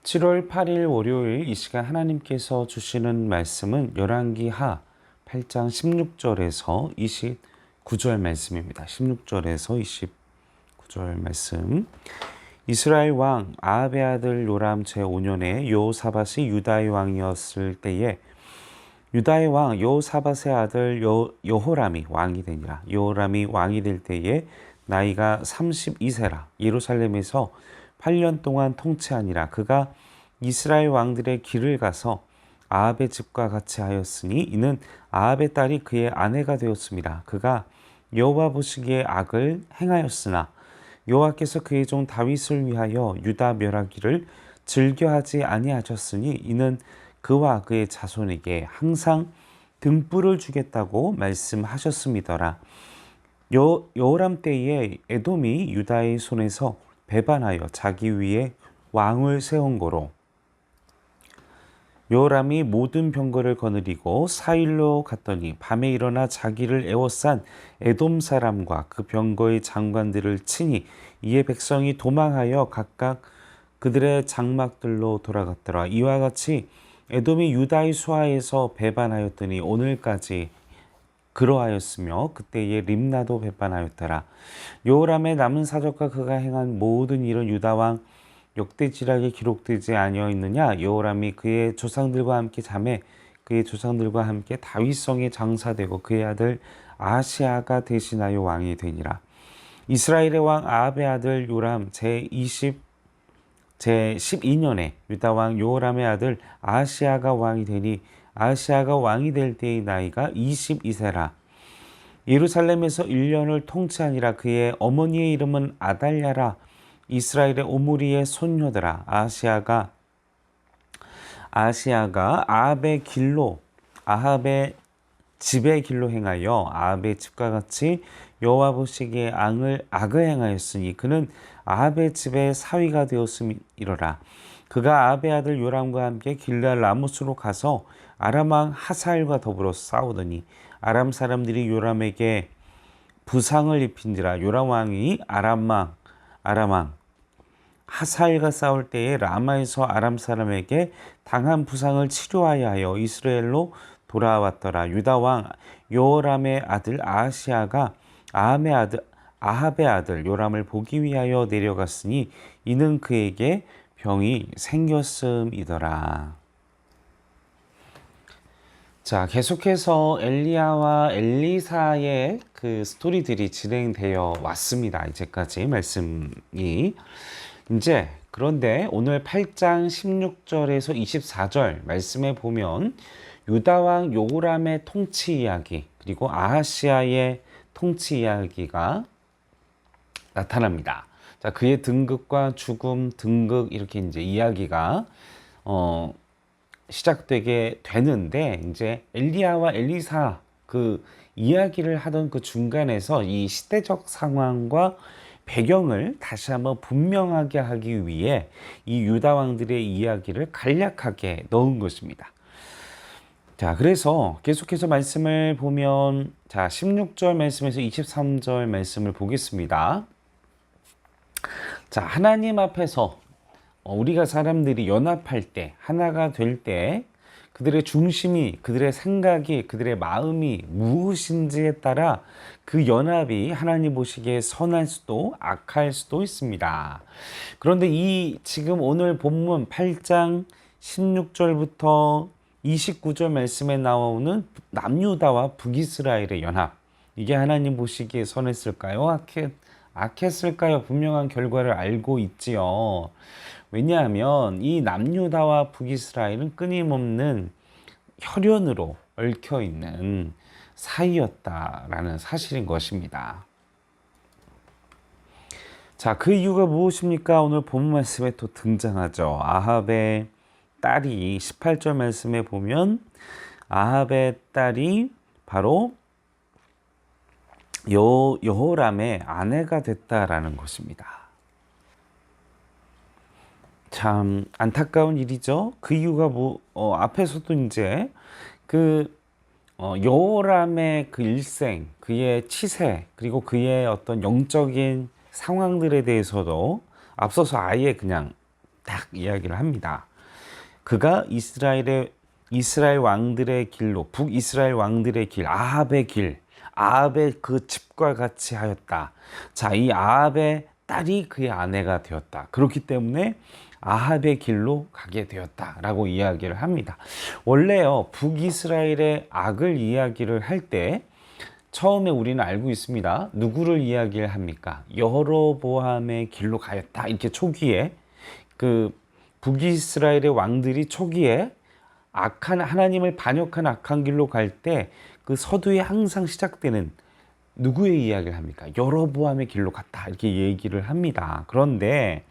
7월 8일 월요일 이 시간 하나님께서 주시는 말씀은 열왕기하 8장 16절에서 29절 말씀입니다. 16절에서 29절 말씀. 이스라엘 왕 아합의 아들 요람 제5년에 여호사밧이 유다의 왕이었을 때에 유다의 왕 여호사밧의 아들 여호람이 왕이 되니라. 여호람이 왕이 될 때에 나이가 32세라. 예루살렘에서 8년 동안 통치하니라. 그가 이스라엘 왕들의 길을 가서 아합의 집과 같이 하였으니 이는 아합의 딸이 그의 아내가 되었습니다. 그가 여호와 보시기에 악을 행하였으나 여호와께서 그의 종 다윗을 위하여 유다 멸하기를 즐겨하지 아니하셨으니 이는 그와 그의 자손에게 항상 등불을 주겠다고 말씀하셨음이더라. 여호람 때에 에돔이 유다의 손에서 배반하여 자기 위에 왕을 세운 거로 여호람이 모든 병거를 거느리고 사일로 갔더니 밤에 일어나 자기를 애워싼 에돔 사람과 그 병거의 장관들을 치니 이에 백성이 도망하여 각각 그들의 장막들로 돌아갔더라. 이와 같이 에돔이 유다의 수하에서 배반하였더니 오늘까지 그러하였으며 그때에 림나도 배반하였더라. 여호람의 남은 사적과 그가 행한 모든 일은 유다 왕 역대지략에 기록되지 아니하였느냐. 여호람이 그의 조상들과 함께 자매 그의 조상들과 함께 다윗성에 장사되고 그의 아들 아하시아가 대신하여 왕이 되니라. 이스라엘의 왕 아합의 아들 요람 제12년에 유다 왕 여호람의 아들 아하시아가 왕이 되니 아하시아가 왕이 될 때의 나이가 22세라. 예루살렘에서 1년을 통치하니라. 그의 어머니의 이름은 아달랴라. 이스라엘의 오므리의 손녀더라. 아하시아가 아합의 집의 길로 행하여 아합의 집과 같이 여호와 보시기에 악을 행하였으니 그는 아합의 집의 사위가 되었음이로라. 그가 아합의 아들 요람과 함께 길르앗 라모스로 가서 아람 왕 하사엘과 더불어 싸우더니 아람 사람들이 요람에게 부상을 입힌지라. 요람 왕이 아람 왕 하사엘과 싸울 때에 라마에서 아람 사람에게 당한 부상을 치료하여 하여 이스라엘로 돌아왔더라. 유다 왕 여호람의 아들 아하시아가 아합의 아들 요람을 보기 위하여 내려갔으니 이는 그에게 병이 생겼음이더라. 자, 계속해서 엘리야와 엘리사의 그 스토리들이 진행되어 왔습니다. 이제까지 말씀이. 이제 그런데 오늘 8장 16절에서 24절 말씀에 보면 유다 왕 요호람의 통치 이야기 그리고 아하시아의 통치 이야기가 나타납니다. 자, 그의 등극과 죽음, 등극 이렇게 이제 이야기가 시작되게 되는데 이제 엘리야와 엘리사 그 이야기를 하던 그 중간에서 이 시대적 상황과 배경을 다시 한번 분명하게 하기 위해 이 유다 왕들의 이야기를 간략하게 넣은 것입니다. 자, 그래서 계속해서 말씀을 보면 자, 16절 말씀에서 23절 말씀을 보겠습니다. 자, 하나님 앞에서 우리가 사람들이 연합할 때, 하나가 될 때 그들의 중심이, 그들의 생각이, 그들의 마음이 무엇인지에 따라 그 연합이 하나님 보시기에 선할 수도 악할 수도 있습니다. 그런데 이 지금 오늘 본문 8장 16절부터 29절 말씀에 나오는 남유다와 북이스라엘의 연합, 이게 하나님 보시기에 선했을까요? 악했을까요? 분명한 결과를 알고 있지요. 왜냐하면 이 남유다와 북이스라엘은 끊임없는 혈연으로 얽혀 있는 사이였다라는 사실인 것입니다. 자, 그 이유가 무엇입니까? 오늘 본문 말씀에 또 등장하죠. 아합의 딸이 18절 말씀에 보면 아합의 딸이 바로 여호람의 아내가 됐다라는 것입니다. 참 안타까운 일이죠. 그 이유가 앞에서도 이제 여호람의 그 일생, 그의 치세, 그리고 그의 어떤 영적인 상황들에 대해서도 앞서서 아예 그냥 딱 이야기를 합니다. 그가 이스라엘 왕들의 길로, 북이스라엘 왕들의 길, 아합의 그 집과 같이 하였다. 자, 이 아합의 딸이 그의 아내가 되었다. 그렇기 때문에 아합의 길로 가게 되었다라고 이야기를 합니다. 원래요, 북이스라엘의 악을 이야기를 할 때 처음에 우리는 알고 있습니다. 누구를 이야기를 합니까? 여로보암의 길로 가였다. 이렇게 초기에 그 북이스라엘의 왕들이 초기에 악한 하나님을 반역한 악한 길로 갈 때 그 서두에 항상 시작되는 누구의 이야기를 합니까? 여로보암의 길로 갔다 이렇게 얘기를 합니다. 그런데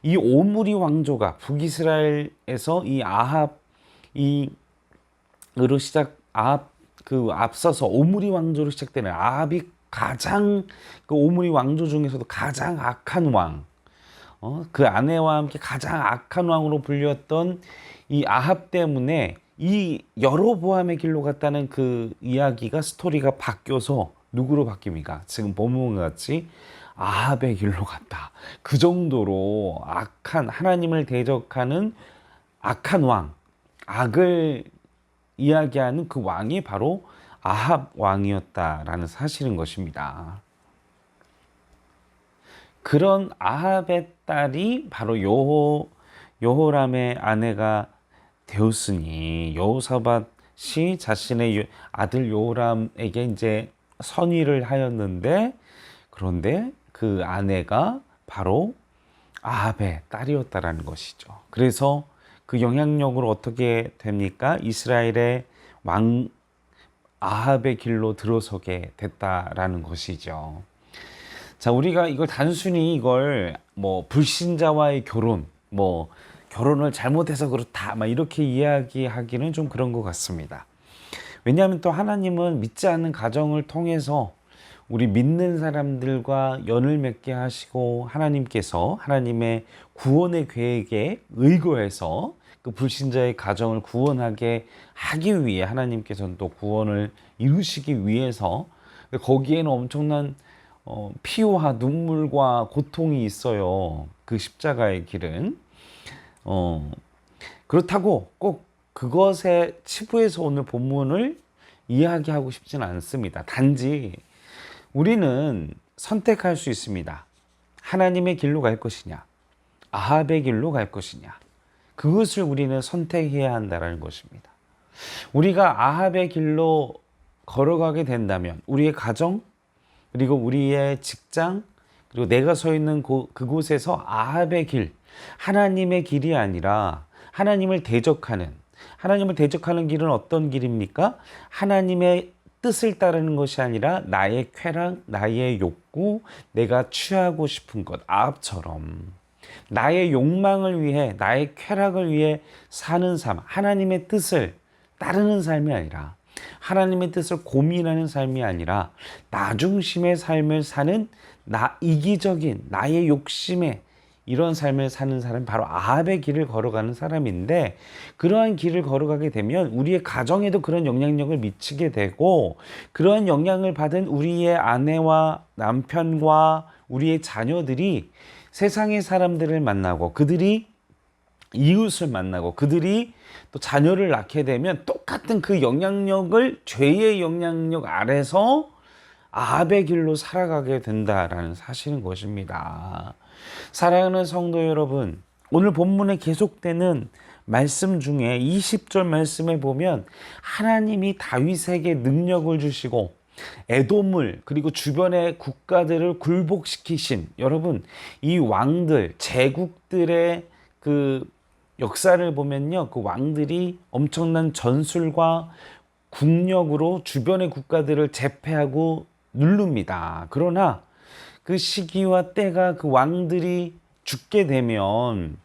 이 오므리 왕조가 북이스라엘에서 이 아합 이으로 아합 그 앞서서 오므리 왕조로 시작되는 아합이 가장 그 오므리 왕조 중에서도 가장 악한 왕, 그 아내와 함께 가장 악한 왕으로 불렸던 이 아합 때문에 이 여로보암의 길로 갔다는 그 이야기가 스토리가 바뀌어서 누구로 바뀝니까? 지금 본문 같이 아합의 길로 갔다. 그 정도로 악한 하나님을 대적하는 악한 왕, 악을 이야기하는 그 왕이 바로 아합 왕이었다라는 사실인 것입니다. 그런 아합의 딸이 바로 여호람의 아내가 되었으니 여호사밧이 자신의 아들 여호람에게 이제 선의를 하였는데, 그런데 그 아내가 바로 아합의 딸이었다라는 것이죠. 그래서 그 영향력으로 어떻게 됩니까? 이스라엘의 왕 아합의 길로 들어서게 됐다라는 것이죠. 자, 우리가 이걸 단순히 이걸 불신자와의 결혼, 결혼을 잘못해서 그렇다, 이렇게 이야기하기는 좀 그런 것 같습니다. 왜냐하면 또 하나님은 믿지 않는 가정을 통해서 우리 믿는 사람들과 연을 맺게 하시고, 하나님께서 하나님의 구원의 계획에 의거해서 그 불신자의 가정을 구원하게 하기 위해 하나님께서는 또 구원을 이루시기 위해서 거기에는 엄청난 피와 눈물과 고통이 있어요. 그 십자가의 길은. 그렇다고 꼭 그것에 치부해서 오늘 본문을 이야기하고 싶지는 않습니다. 단지 우리는 선택할 수 있습니다. 하나님의 길로 갈 것이냐, 아합의 길로 갈 것이냐. 그것을 우리는 선택해야 한다는 것입니다. 우리가 아합의 길로 걸어가게 된다면 우리의 가정, 그리고 우리의 직장, 그리고 내가 서 있는 그곳에서 아합의 길, 하나님의 길이 아니라 하나님을 대적하는 길은 어떤 길입니까? 하나님의 뜻을 따르는 것이 아니라 나의 쾌락, 나의 욕구, 내가 취하고 싶은 것, 아합처럼 나의 욕망을 위해, 나의 쾌락을 위해 사는 삶, 하나님의 뜻을 따르는 삶이 아니라, 하나님의 뜻을 고민하는 삶이 아니라 나 중심의 삶을 사는 이기적인 나의 욕심에 이런 삶을 사는 사람이 바로 아합의 길을 걸어가는 사람인데, 그러한 길을 걸어가게 되면 우리의 가정에도 그런 영향력을 미치게 되고, 그러한 영향을 받은 우리의 아내와 남편과 우리의 자녀들이 세상의 사람들을 만나고, 그들이 이웃을 만나고, 그들이 또 자녀를 낳게 되면 똑같은 그 영향력을, 죄의 영향력 아래서 아합의 길로 살아가게 된다라는 사실인 것입니다. 사랑하는 성도 여러분, 오늘 본문에 계속되는 말씀 중에 20절 말씀에 보면 하나님이 다윗에게 능력을 주시고 에돔을, 그리고 주변의 국가들을 굴복시키신, 여러분, 이 왕들, 제국들의 그 역사를 보면요, 그 왕들이 엄청난 전술과 국력으로 주변의 국가들을 제패하고 누릅니다. 그러나 그 시기와 때가, 그 왕들이 죽게 되면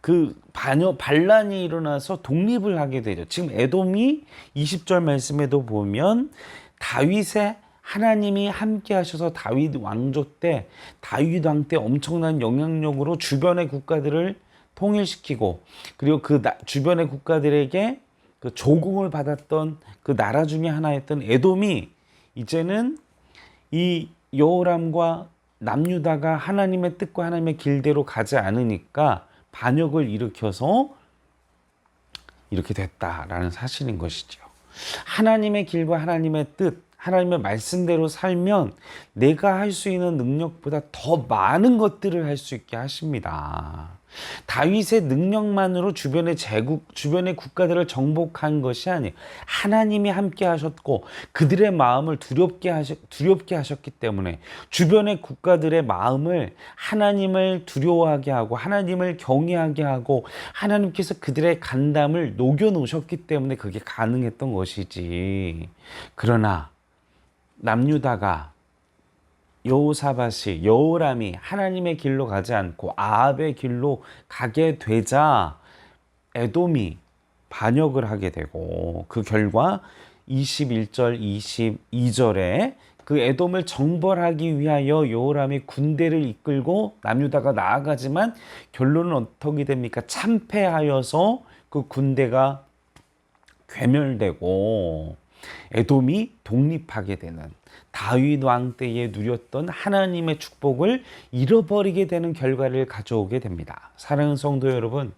그 반란이 일어나서 독립을 하게 되죠. 지금 에돔이 20절 말씀에도 보면 다윗의 하나님이 함께 하셔서 다윗 왕조 때, 다윗 왕 때 엄청난 영향력으로 주변의 국가들을 통일시키고, 그리고 그 주변의 국가들에게 그 조공을 받았던 그 나라 중에 하나였던 에돔이 이제는 이 여호람과 남유다가 하나님의 뜻과 하나님의 길대로 가지 않으니까 반역을 일으켜서 이렇게 됐다라는 사실인 것이죠. 하나님의 길과 하나님의 뜻, 하나님의 말씀대로 살면 내가 할 수 있는 능력보다 더 많은 것들을 할 수 있게 하십니다. 다윗의 능력만으로 주변의 국가들을 정복한 것이 아니에요. 하나님이 함께 하셨고 그들의 마음을 두렵게 하셨기 때문에 주변의 국가들의 마음을 하나님을 두려워하게 하고 하나님을 경외하게 하고 하나님께서 그들의 간담을 녹여 놓으셨기 때문에 그게 가능했던 것이지. 그러나 남유다가 여호사밧이 여호람이 하나님의 길로 가지 않고 아합의 길로 가게 되자 에돔이 반역을 하게 되고 그 결과 21절 22절에 그 에돔을 정벌하기 위하여 여호람이 군대를 이끌고 남유다가 나아가지만 결론은 어떻게 됩니까? 참패하여서 그 군대가 괴멸되고 에돔이 독립하게 되는, 다윗 왕 때에 누렸던 하나님의 축복을 잃어버리게 되는 결과를 가져오게 됩니다. 사랑하는 성도 여러분,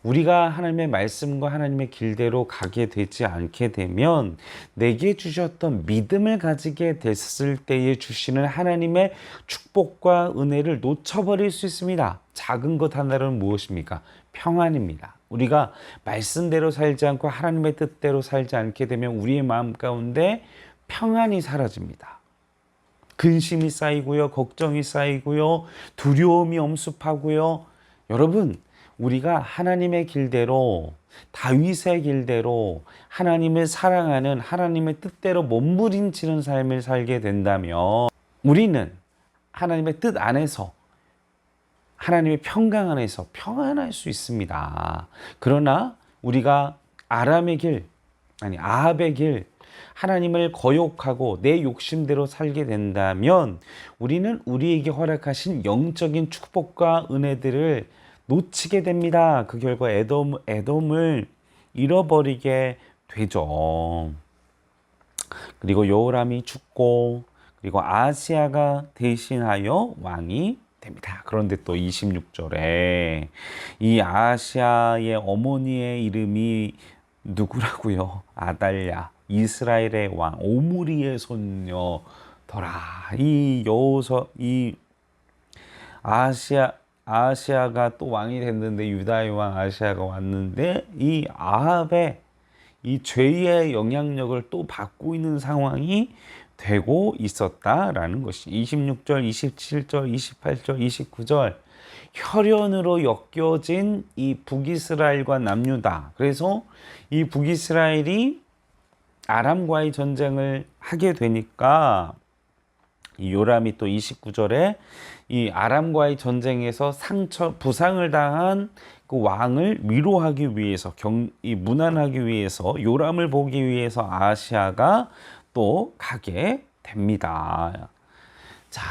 우리가 하나님의 말씀과 하나님의 길대로 가게 되지 않게 되면 내게 주셨던 믿음을 가지게 됐을 때에 주시는 하나님의 축복과 은혜를 놓쳐버릴 수 있습니다. 작은 것 하나는 무엇입니까? 평안입니다. 우리가 말씀대로 살지 않고 하나님의 뜻대로 살지 않게 되면 우리의 마음 가운데 평안이 사라집니다. 근심이 쌓이고요, 걱정이 쌓이고요, 두려움이 엄습하고요. 여러분, 우리가 하나님의 길대로, 다윗의 길대로 하나님을 사랑하는 하나님의 뜻대로 몸부림치는 삶을 살게 된다면 우리는 하나님의 뜻 안에서, 하나님의 평강 안에서 평안할 수 있습니다. 그러나 우리가 아합의 길, 하나님을 거역하고 내 욕심대로 살게 된다면 우리는 우리에게 허락하신 영적인 축복과 은혜들을 놓치게 됩니다. 그 결과 에돔을 잃어버리게 되죠. 그리고 여호람이 죽고 그리고 아하시아가 대신하여 왕이 됩니다. 그런데 또 26절에 이 아하시아의 어머니의 이름이 누구라고요? 아달랴, 이스라엘의 왕 오므리의 손녀더라. 이 아하시아가 또 왕이 됐는데, 유다의 왕 아하시아가 왔는데 이 아합의 이 죄의 영향력을 또 받고 있는 상황이 되고 있었다라는 것이 26절, 27절, 28절, 29절 혈연으로 엮여진 이 북이스라엘과 남유다. 그래서 이 북이스라엘이 아람과의 전쟁을 하게 되니까 이 요람이 또 29절에 이 아람과의 전쟁에서 부상을 당한 그 왕을 위로하기 위해서, 문안하기 위해서, 요람을 보기 위해서 아하시아가 또 가게 됩니다. 자,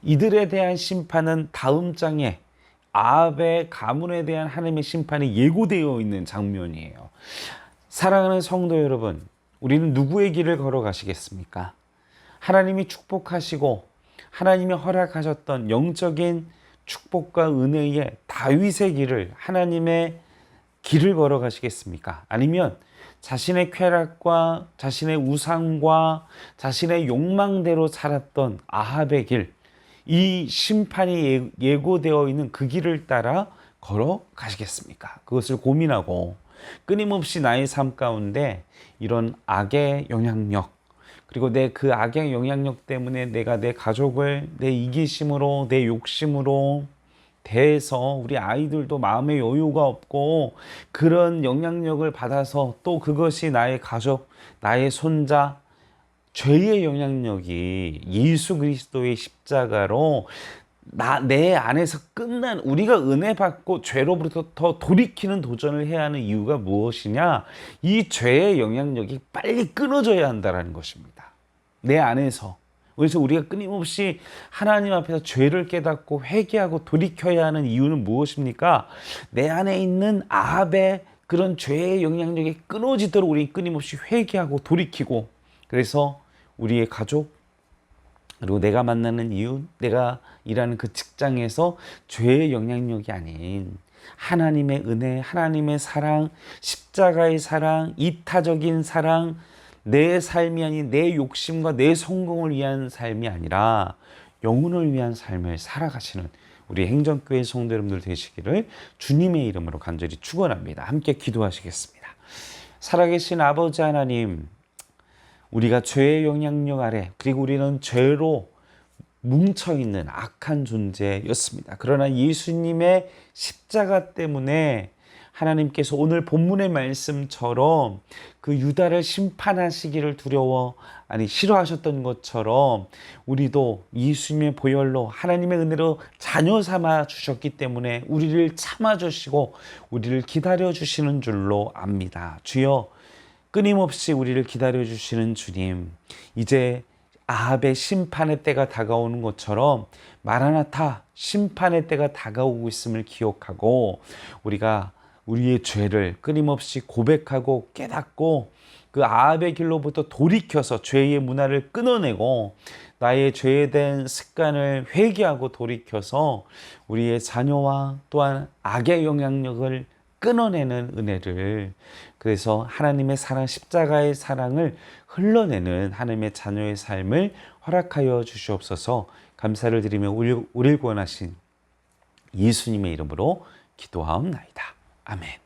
이들에 대한 심판은 다음 장에 아합의 가문에 대한 하나님의 심판이 예고되어 있는 장면이에요. 사랑하는 성도 여러분, 우리는 누구의 길을 걸어가시겠습니까? 하나님이 축복하시고 하나님이 허락하셨던 영적인 축복과 은혜의 다윗의 길을, 하나님의 길을 걸어가시겠습니까? 아니면 자신의 쾌락과 자신의 우상과 자신의 욕망대로 살았던 아합의 길, 이 심판이 예고되어 있는 그 길을 따라 걸어가시겠습니까? 그것을 고민하고 끊임없이 나의 삶 가운데 이런 악의 영향력, 그리고 그 악의 영향력 때문에 내가 내 가족을 내 이기심으로, 내 욕심으로 대해서 우리 아이들도 마음의 여유가 없고 그런 영향력을 받아서 또 그것이 나의 가족, 나의 손자, 죄의 영향력이 예수 그리스도의 십자가로 내 안에서 끝난, 우리가 은혜 받고 죄로부터 더 돌이키는 도전을 해야 하는 이유가 무엇이냐? 이 죄의 영향력이 빨리 끊어져야 한다는 것입니다. 내 안에서. 그래서 우리가 끊임없이 하나님 앞에서 죄를 깨닫고 회개하고 돌이켜야 하는 이유는 무엇입니까? 내 안에 있는 아합의 그런 죄의 영향력이 끊어지도록 우리 끊임없이 회개하고 돌이키고, 그래서 우리의 가족, 그리고 내가 만나는 이웃, 내가 일하는 그 직장에서 죄의 영향력이 아닌 하나님의 은혜, 하나님의 사랑, 십자가의 사랑, 이타적인 사랑, 내 삶이 아닌 내 욕심과 내 성공을 위한 삶이 아니라 영혼을 위한 삶을 살아가시는 우리 행정교회 성도 여러분들 되시기를 주님의 이름으로 간절히 축원합니다. 함께 기도하시겠습니다. 살아계신 아버지 하나님, 우리가 죄의 영향력 아래, 그리고 우리는 죄로 뭉쳐있는 악한 존재였습니다. 그러나 예수님의 십자가 때문에 하나님께서 오늘 본문의 말씀처럼 그 유다를 심판하시기를 싫어하셨던 것처럼 우리도 예수님의 보혈로 하나님의 은혜로 자녀 삼아 주셨기 때문에 우리를 참아주시고 우리를 기다려주시는 줄로 압니다. 주여, 끊임없이 우리를 기다려주시는 주님, 이제 아합의 심판의 때가 다가오는 것처럼 마라나타, 심판의 때가 다가오고 있음을 기억하고 우리가 우리의 죄를 끊임없이 고백하고 깨닫고 그 아합의 길로부터 돌이켜서 죄의 문화를 끊어내고 나의 죄에 대한 습관을 회개하고 돌이켜서 우리의 자녀와 또한 악의 영향력을 끊어내는 은혜를, 그래서 하나님의 사랑, 십자가의 사랑을 흘러내는 하나님의 자녀의 삶을 허락하여 주시옵소서. 감사를 드리며 우리를 구원하신 예수님의 이름으로 기도하옵나이다. 아멘.